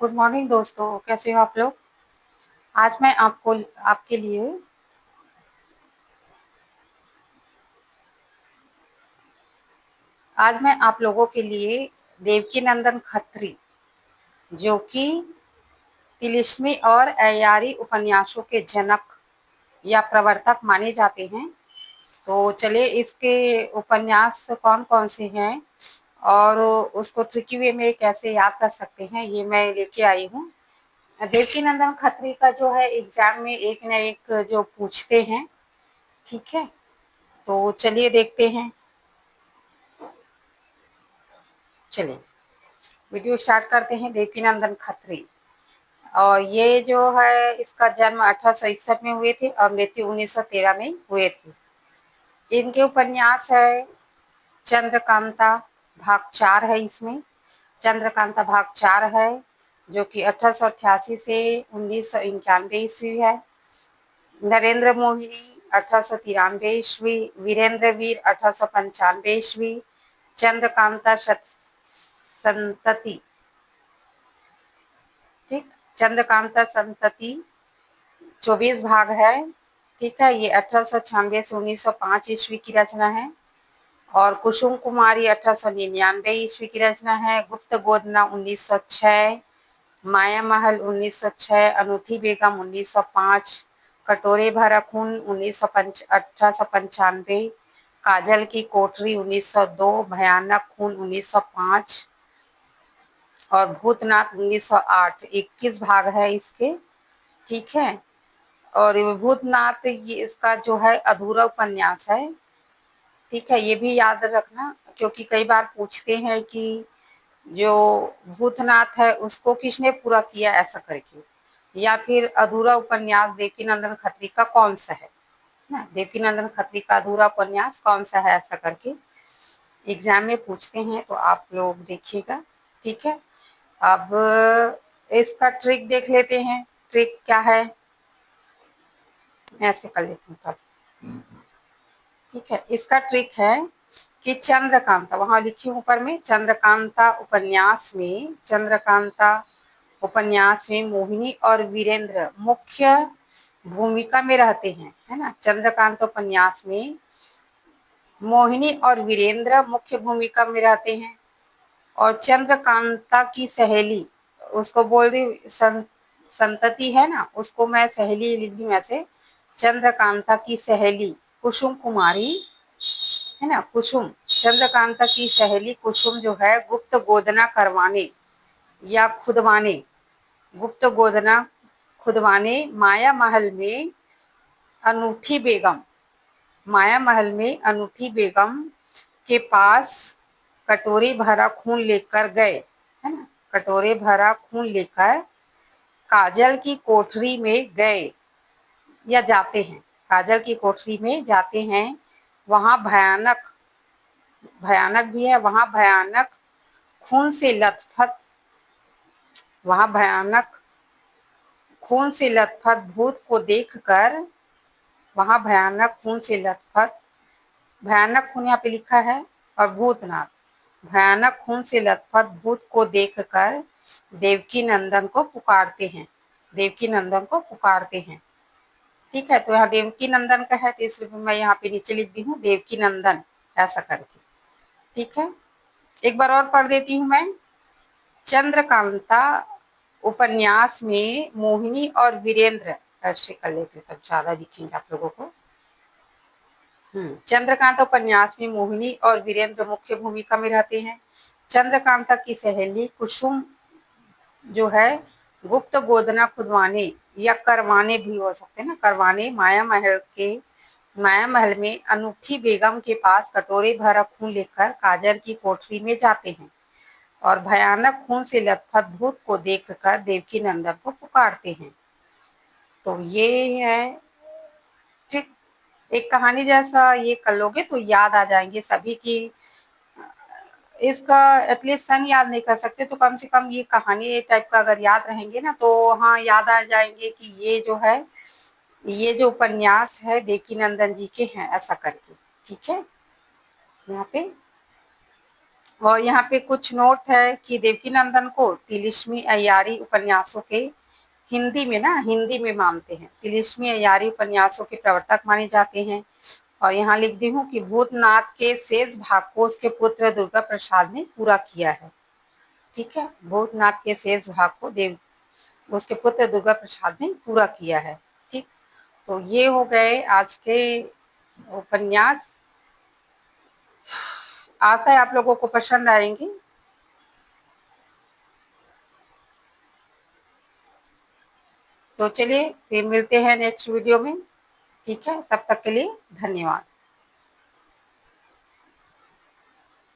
Good morning दोस्तों, कैसे हो आप लोग। आज मैं आपको आपके लिए आज मैं आप लोगों के लिए देवकीनंदन खत्री, जो कि तिलिस्मी और अय्यारी उपन्यासों के जनक या प्रवर्तक माने जाते हैं। तो चलिए इसके उपन्यास कौन कौन से हैं और उसको ट्रिकी वे में कैसे याद कर सकते हैं, ये मैं लेके आई हूँ। देवकीनंदन खत्री का जो है एग्जाम में एक न एक जो पूछते हैं, ठीक है। तो चलिए देखते हैं। चलिए वीडियो स्टार्ट करते हैं। देवकीनंदन खत्री, और ये जो है इसका जन्म 1861 में हुए थे और मृत्यु 1913 में हुए थे। इनके उपन्यास है चंद्रकांता, भाग 4 है इसमें। चंद्रकांता भाग 4 है, जो कि 1888 से 1991 ईस्वी है। नरेंद्र मोहिनी 1893 ईस्वी, वीरेंद्र वीर 1895 ईस्वी, चंद्रकांता संतति, ठीक, चंद्रकांता संतति 24 भाग है, ठीक है। ये 1896 से 1905 ईस्वी की रचना है। और कुसुम कुमारी 1899 ईस्वी की रचना है। गुप्त गोदना 1906, माया महल 1906, अनूठी बेगम 1905, कटोरे भरा खून 1895, काजल की कोठरी 1902, भयानक खून 1905 और भूतनाथ 1908। 21 भाग है इसके, ठीक है। और भूतनाथ ये इसका जो है अधूरा उपन्यास है, ठीक है। ये भी याद रखना, क्योंकि कई बार पूछते हैं कि जो भूतनाथ है उसको किसने पूरा किया, ऐसा करके, या फिर अधूरा उपन्यास देवकीनंदन खत्री का कौन सा है ना। देवकीनंदन खत्री का अधूरा उपन्यास कौन सा है, ऐसा करके एग्जाम में पूछते हैं, तो आप लोग देखिएगा, ठीक है। अब इसका ट्रिक देख लेते हैं। ट्रिक क्या है, ऐसे कर लेती हूँ तब, ठीक है। इसका ट्रिक है कि चंद्रकांता, वहां लिखी ऊपर में, चंद्रकांता उपन्यास में मोहिनी और वीरेंद्र मुख्य भूमिका में रहते हैं, है ना। चंद्रकांता उपन्यास में मोहिनी और वीरेंद्र मुख्य भूमिका में रहते हैं। और चंद्रकांता की सहेली, उसको बोल दी संतति है ना, उसको मैं सहेली लिख दी वैसे। चंद्रकांता की सहेली कुसुम कुमारी, है ना, कुसुम, चंद्रकांता की सहेली कुसुम जो है गुप्त गोदना करवाने या खुदवाने, गुप्त गोदना खुदवाने माया महल में अनूठी बेगम, माया महल में अनूठी बेगम के पास कटोरी भरा खून लेकर गए, है ना, कटोरे भरा खून लेकर काजल की कोठरी में गए या जाते हैं, काजल की कोठरी में जाते हैं। वहां भयानक, भयानक भी है, वहां भयानक खून से लथपथ, वहां भयानक खून से लथपथ भूत को देखकर, वहां भयानक खून से लथपथ, भयानक खून यहाँ पे लिखा है, और भूतनाथ, भयानक खून से लथपथ भूत को देखकर देवकी नंदन को पुकारते हैं, देवकी नंदन को पुकारते हैं, ठीक है। तो यहाँ देवकी नंदन का है, तो इसलिए मैं यहाँ पे नीचे लिख दी हूँ देवकी नंदन, ऐसा करके, ठीक है। एक बार और पढ़ देती हूँ मैं। चंद्रकांता उपन्यास में मोहिनी और वीरेंद्र, ऐसे कर लेते तब ज्यादा दिखेंगे आप लोगों को। चंद्रकांता उपन्यास में मोहिनी और वीरेंद्र मुख्य भूमिका में रहते हैं। चंद्रकांता की सहेली कुसुम जो है गुप्त गोदना खुदवाने या करवाने भी हो सकते हैं ना, करवाने माया महल में अनूठी बेगम के पास कटोरे भरा खून लेकर काजल की कोठरी में जाते हैं और भयानक खून से लथपथ भूत को देखकर देवकी नंदन को पुकारते हैं। तो ये है, ठीक, एक कहानी जैसा ये कर लोगे तो याद आ जाएंगे सभी की। इसका एटलीस्ट सन याद नहीं कर सकते तो कम से कम ये कहानी टाइप का अगर याद रहेंगे ना, तो हाँ याद आ जाएंगे कि ये जो है, ये जो उपन्यास है देवकीनंदन जी के हैं, ऐसा करके, ठीक है। यहाँ पे और यहाँ पे कुछ नोट है कि देवकीनंदन को तिलिस्मी अय्यारी उपन्यासों के हिंदी में मानते हैं। तिलिस्मी अय्यारी उपन्यासों के प्रवर्तक माने जाते हैं। और यहाँ लिख दी हूँ कि भूतनाथ के शेष भाग को उसके पुत्र दुर्गा प्रसाद ने पूरा किया है। ठीक है, भूतनाथ के शेष भाग को उसके पुत्र दुर्गा प्रसाद ने पूरा किया है। ठीक, तो ये हो गए आज के उपन्यास। आशा है आप लोगों को पसंद आएंगी। तो चलिए फिर मिलते हैं नेक्स्ट वीडियो में। ठीक है, तब तक के लिए धन्यवाद।